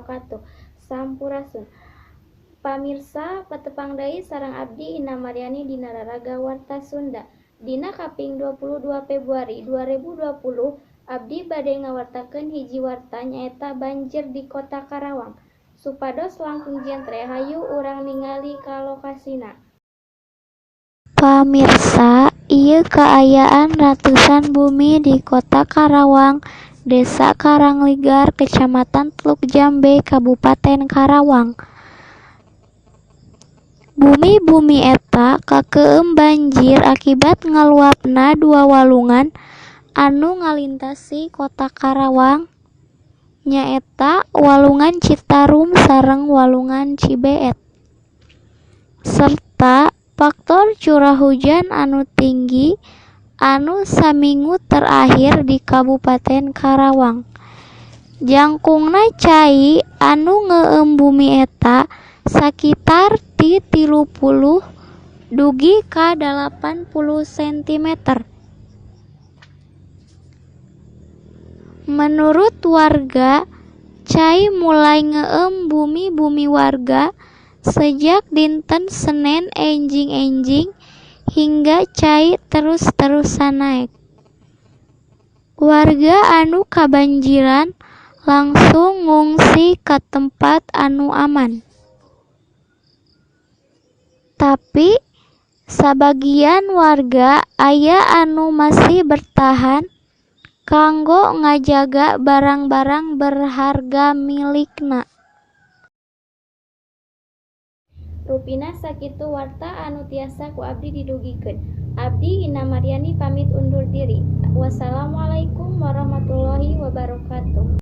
wabarakatuh. Sampurasun. Pamirsa, patepang deui sareng abdi Ina Maryani dina Raraga Warta Sunda. Dina kaping 22 Februari 2020, abdi bade ngawartakeun hiji warta nyaeta banjir di Kota Karawang. Supados langkung jentre hayu urang ningali ka lokasina. Pamirsa, ieu kaayaan ratusan bumi di Kota Karawang, Desa Karangligar, Kecamatan Teluk Jambe, Kabupaten Karawang. Bumi-bumi eta kakeueum banjir akibat ngaluapna dua walungan anu ngalintasi Kota Karawang, nyaeta Walungan Citarum sareng Walungan Cibeet. Serta faktor curah hujan anu tinggi anu saminggu terakhir di Kabupaten Karawang. Jangkungna cai anu ngeueum bumi eta sakitar ti 30 dugi ka 80 cm. Menurut warga, cai mulai ngeueum bumi-bumi warga sejak dinten Senin enjing-enjing hingga cai terus-terusan naek. Warga anu kabanjiran langsung ngungsi ka tempat anu aman. Tapi sabagian warga aya anu masih bertahan kanggo ngajaga barang-barang berharga milikna. Rupina sakitu warta anu tiasa ku abdi didugikeun. Abdi Ina Maryani pamit undur diri. Wassalamualaikum warahmatullahi wabarakatuh.